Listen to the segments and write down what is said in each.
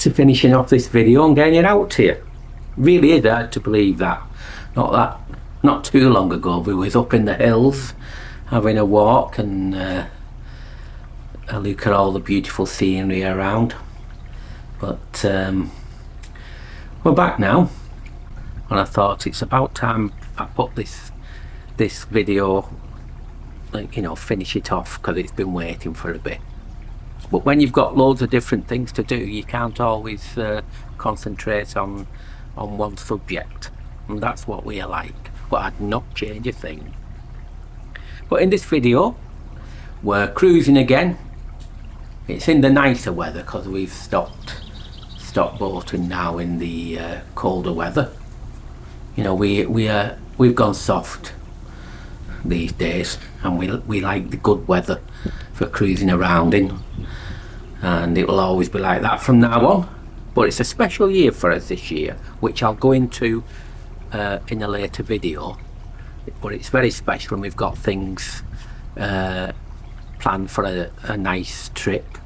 to finishing off this video and getting it out to you. Really is hard to believe that. Not too long ago we was up in the hills having a walk and a look at all the beautiful scenery around. But we're back now, and I thought it's about time I put this video, like, you know, finish it off, because it's been waiting for a bit. But when you've got loads of different things to do, you can't always concentrate on one subject, and that's what we are like. But I'd not change a thing. But in this video we're cruising again. It's in the nicer weather because we've stopped boating now in the colder weather. You know, we've gone soft these days, and we like the good weather for cruising around in, and it will always be like that from now on. But it's a special year for us this year, which I'll go into in a later video. But it's very special, and we've got things planned for a nice trip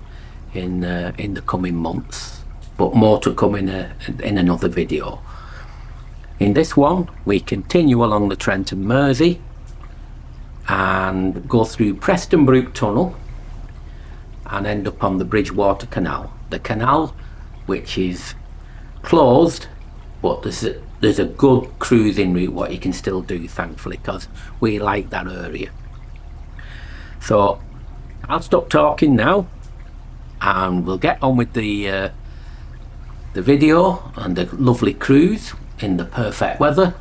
in the coming months. But more to come in another video. In this one, we continue along the Trent and Mersey and go through Preston Brook tunnel and end up on the Bridgewater Canal. The canal, which is closed, but there's a good cruising route what you can still do, thankfully, because we like that area. So I'll stop talking now, and we'll get on with the video and the lovely cruise in the perfect weather,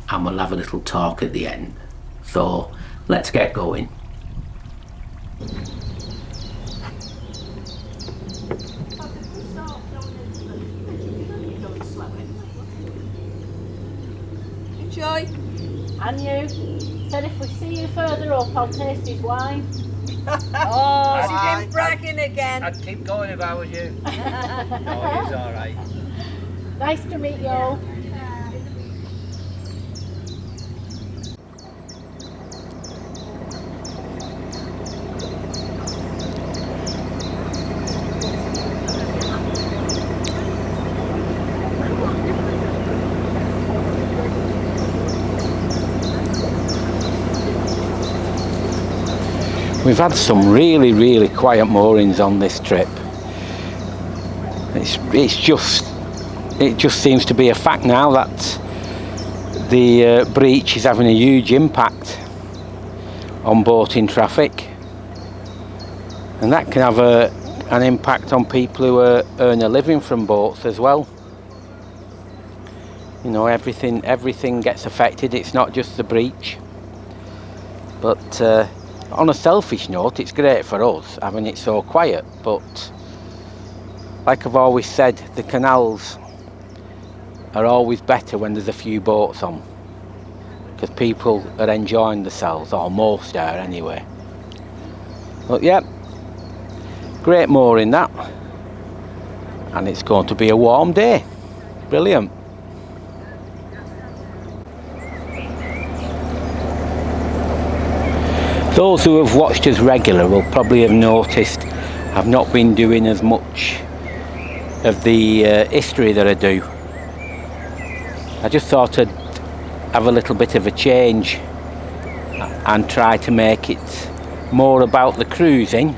and we'll have a little talk at the end. So let's get going. Enjoy. And you said if we see you further up, I'll taste his wine. Oh, she's been bragging again. I'd keep going if I was you. No, he's alright. Nice to meet you all. We've had some really quiet moorings on this trip. It just seems to be a fact now that the breach is having a huge impact on boating traffic, and that can have an impact on people who earn a living from boats as well. You know, everything gets affected. It's not just the breach. But on a selfish note, it's great for us having it so quiet, but like I've always said, the canals are always better when there's a few boats on, because people are enjoying themselves, or most are anyway. But yeah, great mooring that, and it's going to be a warm day. Brilliant. Those who have watched us regular will probably have noticed I've not been doing as much of the history that I do. I just thought I'd have a little bit of a change and try to make it more about the cruising,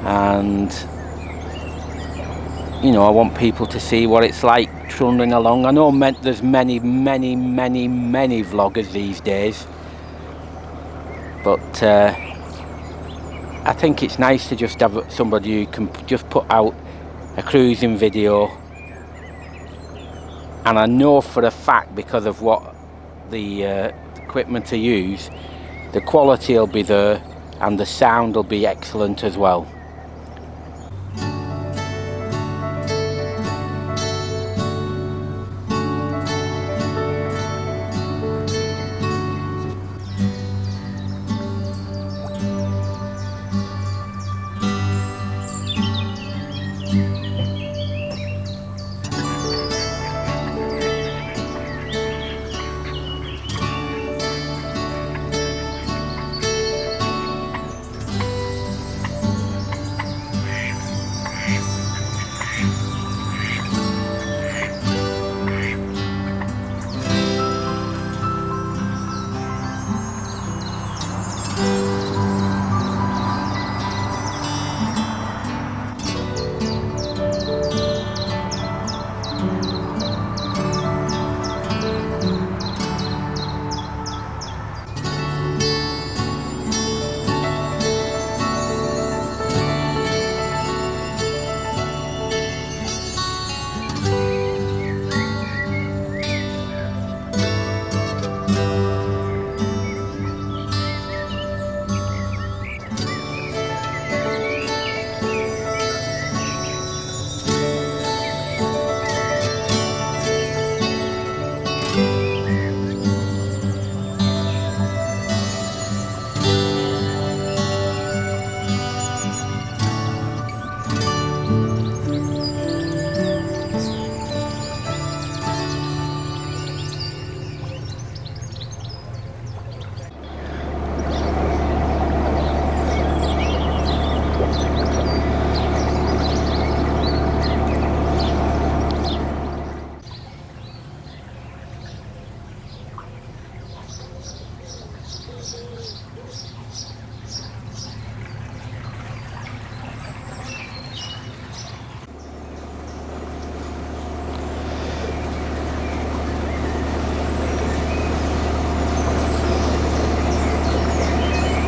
and you know, I want people to see what it's like trundling along. I know there's many vloggers these days, but I think it's nice to just have somebody who can just put out a cruising video, and I know for a fact, because of what the equipment I use, the quality will be there and the sound will be excellent as well.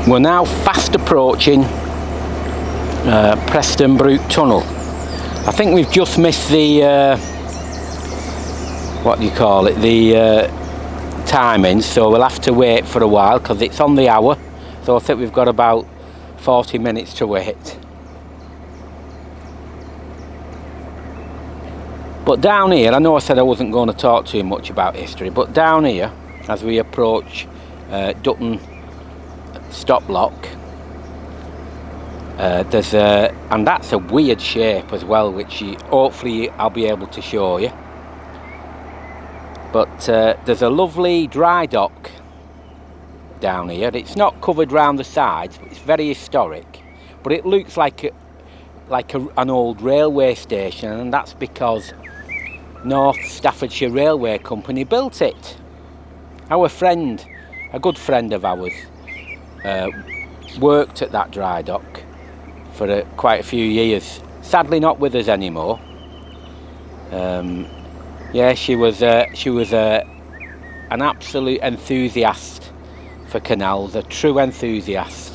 We're now fast approaching Preston Brook tunnel. I think we've just missed the what do you call it, the timing, so we'll have to wait for a while because it's on the hour, so I think we've got about 40 minutes to wait. But down here, I know I said I wasn't going to talk too much about history, but down here as we approach Dutton stop lock, there's a, and that's a weird shape as well, which hopefully I'll be able to show you. But there's a lovely dry dock down here. It's not covered round the sides, but it's very historic. But it looks like an old railway station, and that's because North Staffordshire Railway Company built it. Our friend, a good friend of ours, worked at that dry dock for quite a few years. Sadly not with us anymore. Yeah, she was an absolute enthusiast for canals, a true enthusiast.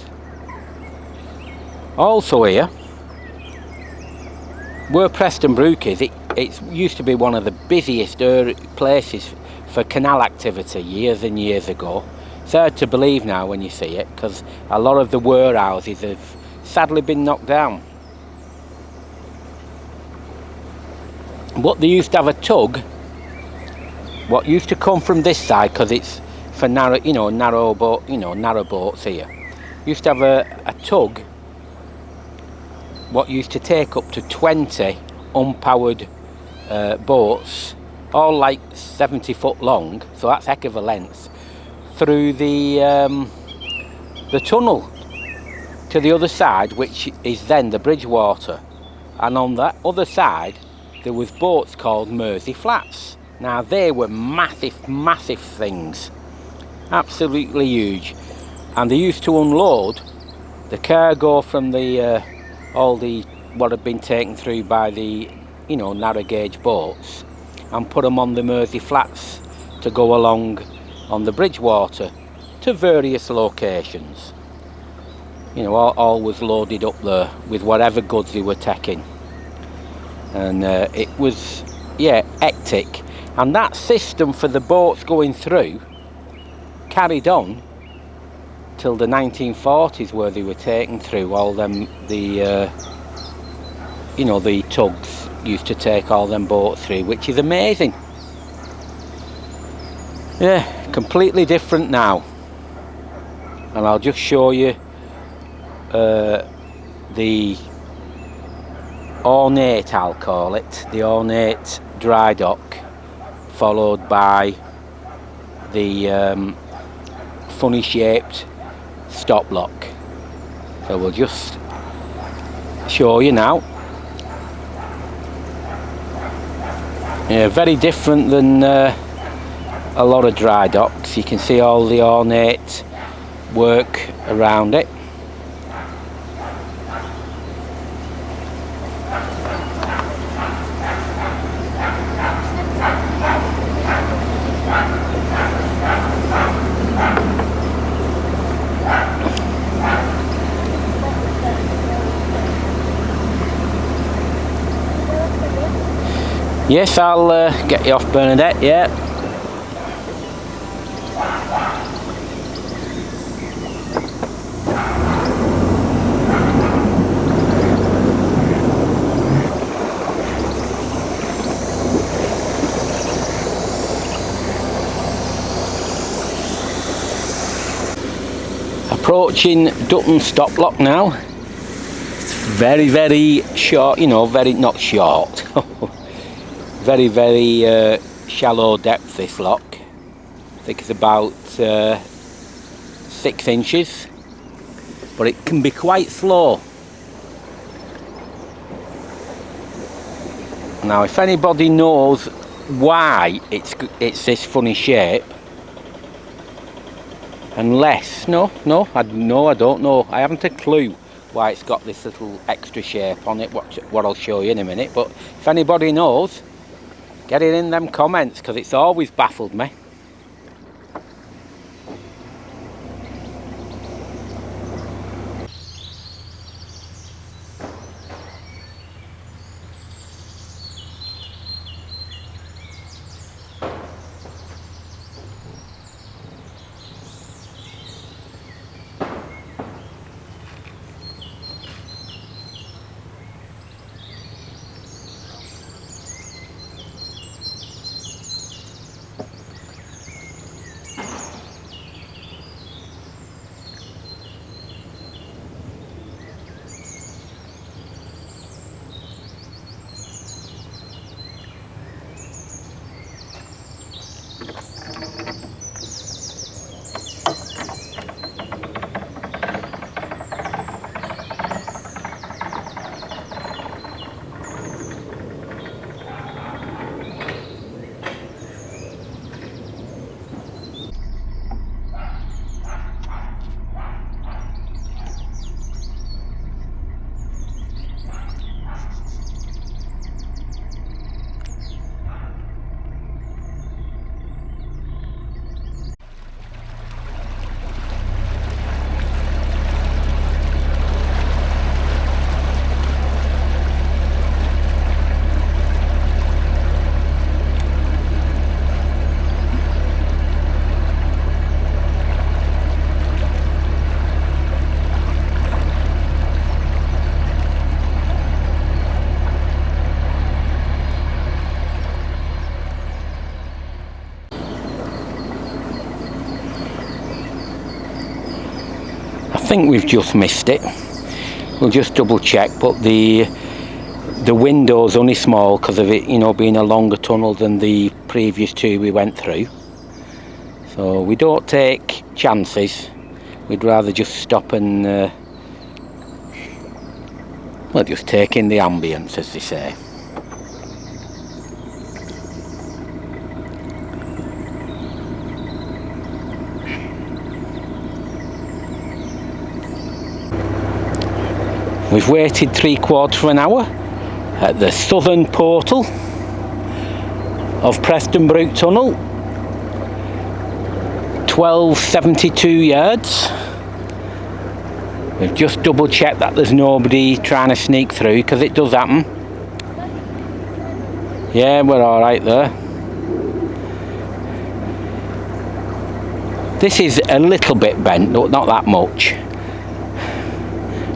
Also here, where Preston Brook is, it used to be one of the busiest places for canal activity years and years ago. It's hard to believe now when you see it, because a lot of the warehouses have sadly been knocked down. But they used to have a tug, what used to come from this side, because it's for narrowboats here. Used to have a tug, what used to take up to 20 unpowered boats, all like 70 foot long, so that's heck of a length, through the tunnel to the other side, which is then the Bridgewater. And on that other side there was boats called Mersey Flats. Now they were massive things, absolutely huge, and they used to unload the cargo from the what had been taken through by the narrow gauge boats, and put them on the Mersey Flats to go along on the Bridgewater to various locations. All was loaded up there with whatever goods they were taking, and it was, yeah, hectic. And that system for the boats going through carried on till the 1940s, where they were taken through all them, the tugs used to take all them boats through, which is amazing. Yeah, completely different now. And I'll just show you the ornate, I'll call it, the ornate dry dock, followed by the funny shaped stop lock. So we'll just show you now. Yeah, very different than a lot of dry docks. You can see all the ornate work around it. Yes, I'll get you off, Bernadette, yeah. Approaching Dutton stop lock now. It's very short, very, not short. Very shallow depth, this lock. I think it's about 6 inches, but it can be quite slow. Now if anybody knows why it's this funny shape, unless I don't know, I haven't a clue why it's got this little extra shape on it, what I'll show you in a minute. But if anybody knows, get it in them comments, because it's always baffled me. think we've just missed it. We'll just double check, but the window's only small because of it, you know, being a longer tunnel than the previous two we went through. So we don't take chances. We'd rather just stop and well, just take in the ambience, as they say. We've waited 3/4 of an hour at the southern portal of Preston Brook Tunnel. 1272 yards. We've just double checked that there's nobody trying to sneak through, because it does happen. Yeah, we're alright there. This is a little bit bent, but not that much.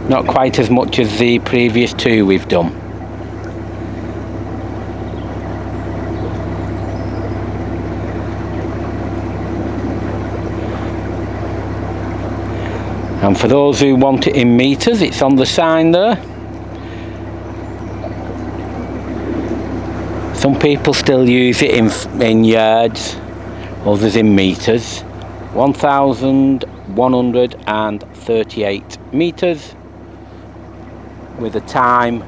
Not quite as much as the previous two we've done. And for those who want it in meters, it's on the sign there. Some people still use it in yards, others in meters. 1,138 meters. With a time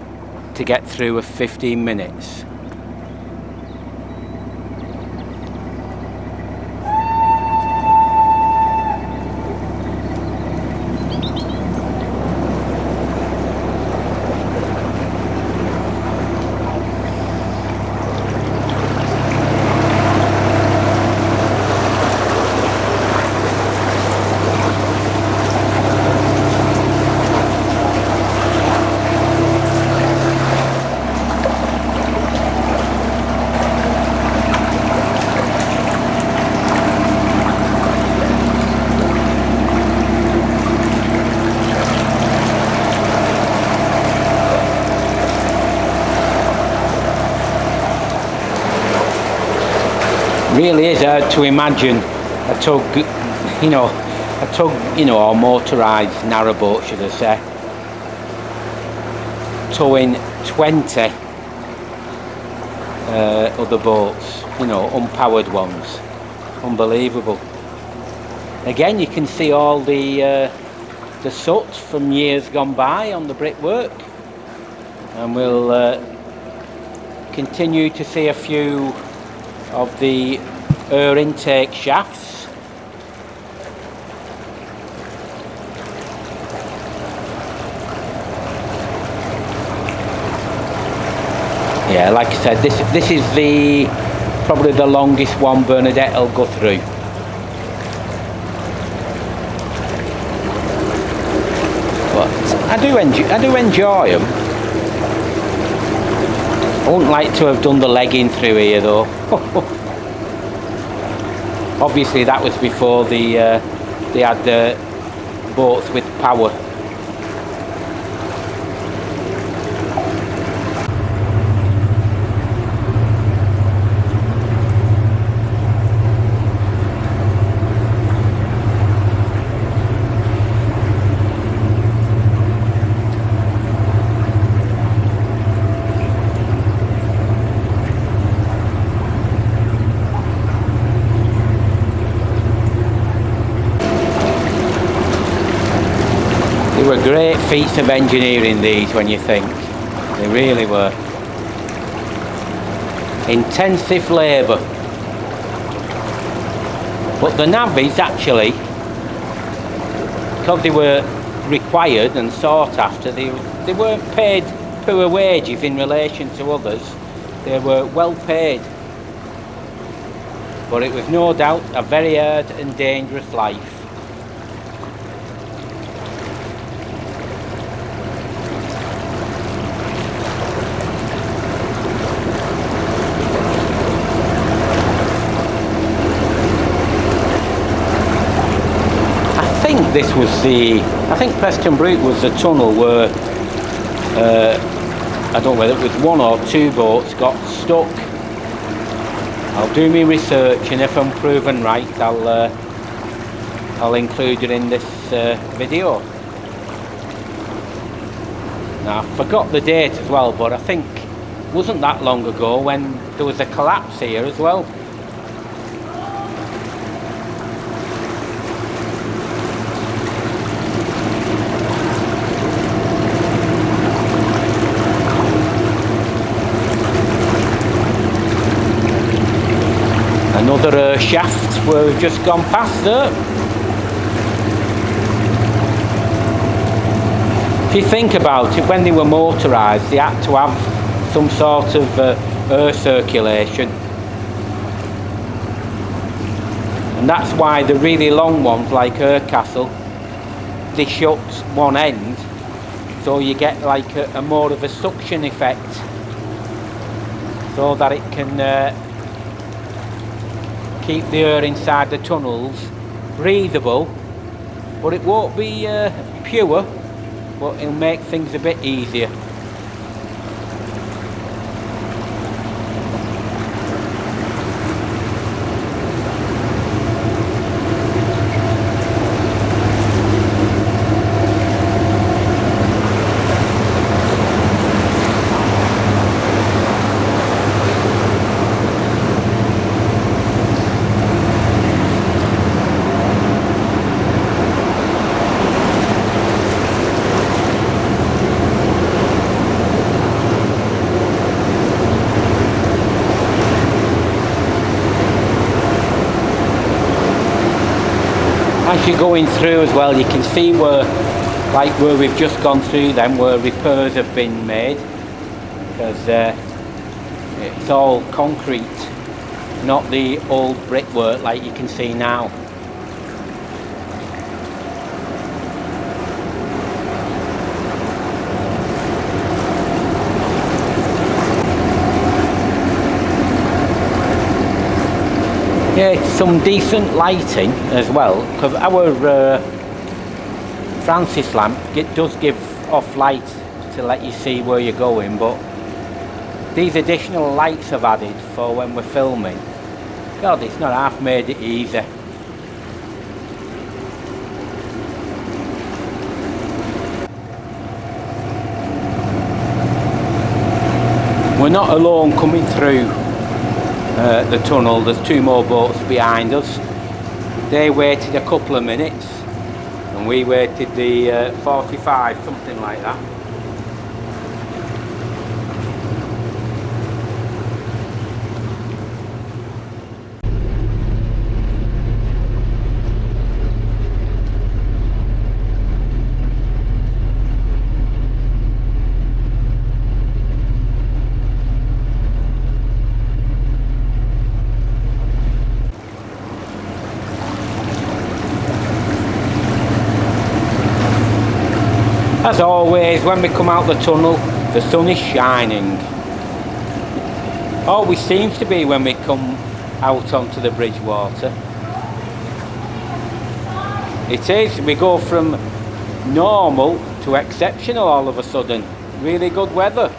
to get through of 15 minutes. Really is hard to imagine a tug, or motorised narrowboat, should I say, towing 20 other boats, unpowered ones. Unbelievable. Again, you can see all the soot from years gone by on the brickwork, and we'll continue to see a few of the air intake shafts. Yeah, like I said, this is probably the longest one Bernadette will go through. But I do enjoy them. I wouldn't like to have done the legging through here though. Obviously that was before they had the boats with power. They were great feats of engineering, these, when you think. They really were. Intensive labour. But the navvies actually, because they were required and sought after, they weren't paid poor wages in relation to others. They were well paid. But it was no doubt a very hard and dangerous life. I think Preston Brook was the tunnel where I don't know whether it was one or two boats got stuck. I'll do my research, and if I'm proven right, I'll include it in this video. Now, I forgot the date as well, but I think it wasn't that long ago when there was a collapse here as well. Another shaft where we've just gone past there. If you think about it, when they were motorised, they had to have some sort of air circulation. And that's why the really long ones, like Castle, they shut one end, so you get like a more of a suction effect, so that it can keep the air inside the tunnels breathable, but it won't be pure, but it'll make things a bit easier. As you're going through as well, you can see where we've just gone through them, where repairs have been made, because it's all concrete, not the old brickwork like you can see now. Yeah, it's some decent lighting as well, because our Francis lamp, it does give off light to let you see where you're going, but these additional lights I've added for when we're filming, God, it's not half made it easy. We're not alone coming through the tunnel. There's two more boats behind us. They waited a couple of minutes and we waited the 45, something like that. As always, when we come out the tunnel, the sun is shining. Always seems to be when we come out onto the Bridgewater. It is, we go from normal to exceptional all of a sudden. Really good weather.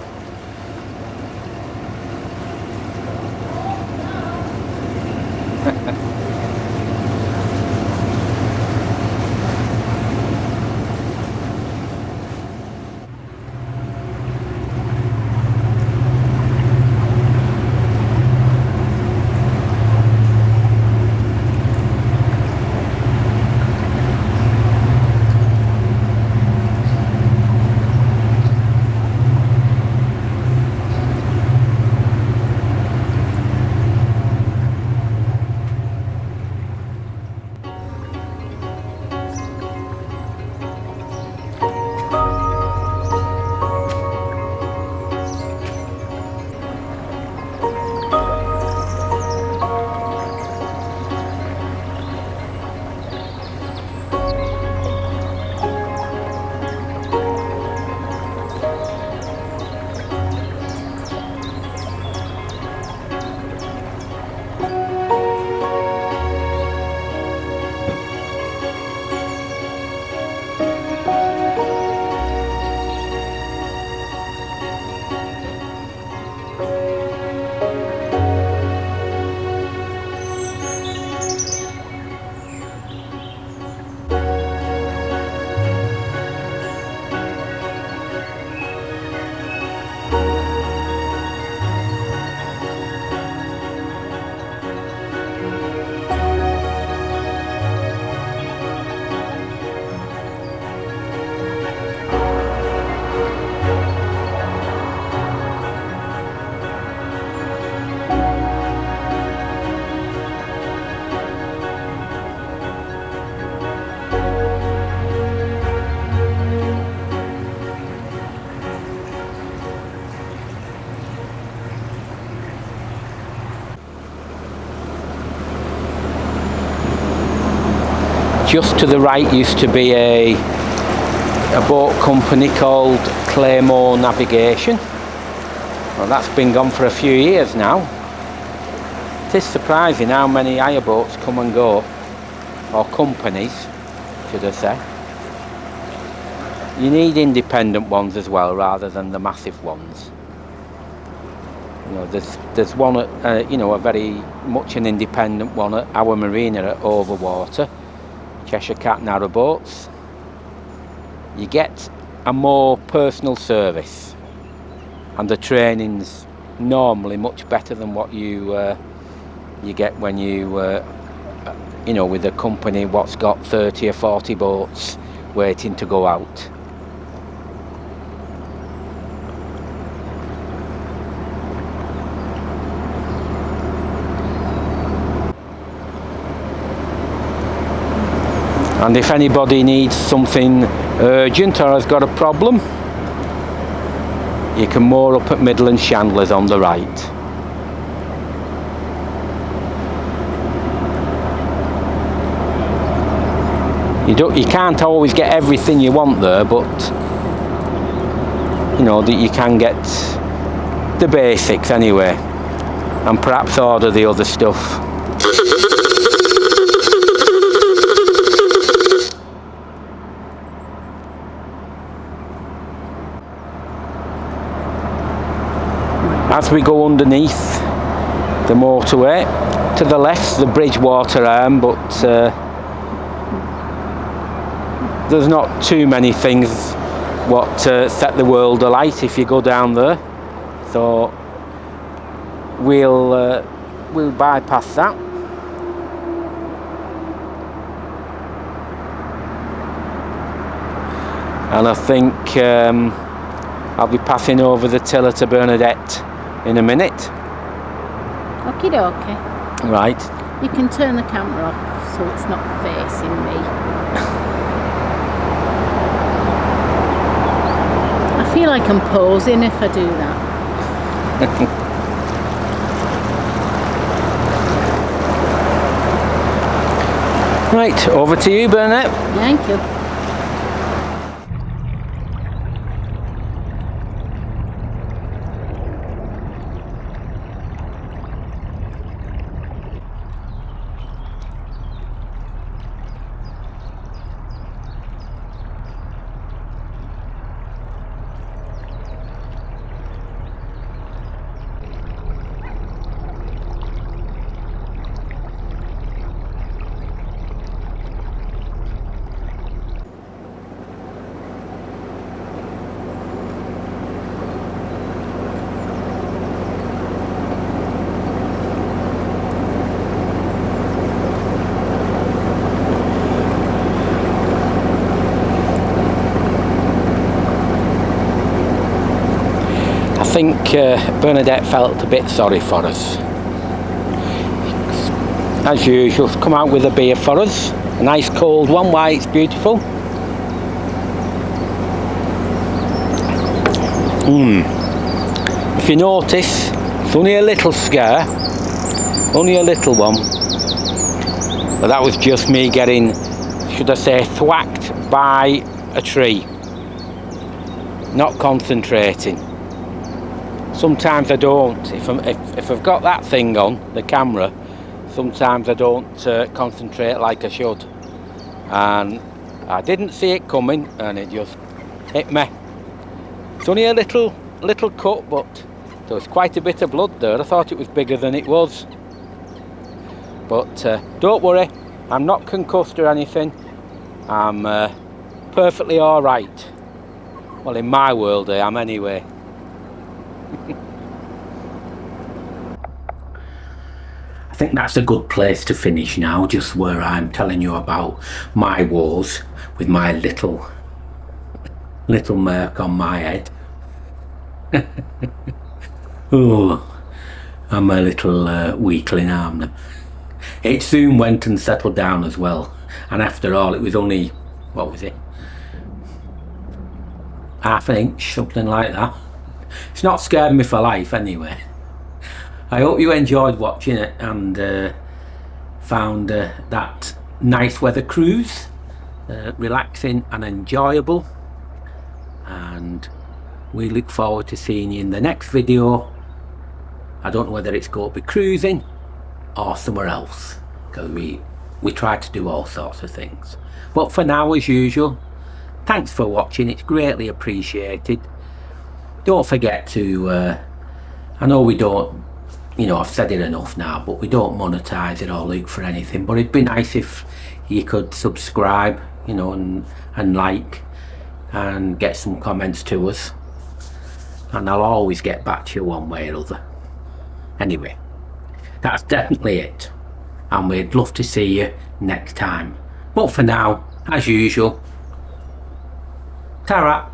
just to the right used to be a boat company called Claymore Navigation. Well, that's been gone for a few years now. It is surprising how many hire boats come and go, or companies, should I say. You need independent ones as well, rather than the massive ones. You know, there's one at, you know, a very much an independent one at our marina at Overwater, Cheshire Cat Narrowboats. You get a more personal service, and the training's normally much better than what you get when you know, with a company what's got 30 or 40 boats waiting to go out. And if anybody needs something urgent or has got a problem, you can moor up at Midland Chandler's on the right. You can't always get everything you want there, but you know that you can get the basics anyway, and perhaps order the other stuff. As we go underneath the motorway, to the left's the Bridgewater arm, but there's not too many things what set the world alight if you go down there, so we'll bypass that. And I think I'll be passing over the tiller to Bernadette in a minute. Okie dokie. Right. You can turn the camera off so it's not facing me. I feel like I'm posing if I do that. Right, over to you, Bernadette. Thank you. I think Bernadette felt a bit sorry for us. As usual, come out with a beer for us, a nice cold one. Why, it's beautiful. If you notice, it's only a little scare, only a little one, but that was just me getting, should I say, thwacked by a tree, not concentrating. Sometimes I don't. If I've got that thing on, the camera, sometimes I don't concentrate like I should. And I didn't see it coming, and it just hit me. It's only a little cut, but there was quite a bit of blood there. I thought it was bigger than it was. But don't worry, I'm not concussed or anything. I'm perfectly all right. Well, in my world, I am anyway. I think that's a good place to finish now, just where I'm telling you about my woes with my little merc on my head. Oh, I'm a little weakling, aren't I? It soon went and settled down as well, and after all it was only, what was it, half an inch, something like that. It's not scared me for life anyway. I hope you enjoyed watching it and found that nice weather cruise, relaxing and enjoyable, and we look forward to seeing you in the next video. I don't know whether it's going to be cruising or somewhere else, because we try to do all sorts of things. But for now, as usual, thanks for watching, it's greatly appreciated. Don't forget to I know we don't, you know, I've said it enough now, but we don't monetize it or look for anything, but it'd be nice if you could subscribe, you know, and like and get some comments to us, and I'll always get back to you one way or other. Anyway, that's definitely it, and we'd love to see you next time. But for now, as usual, ta-ra.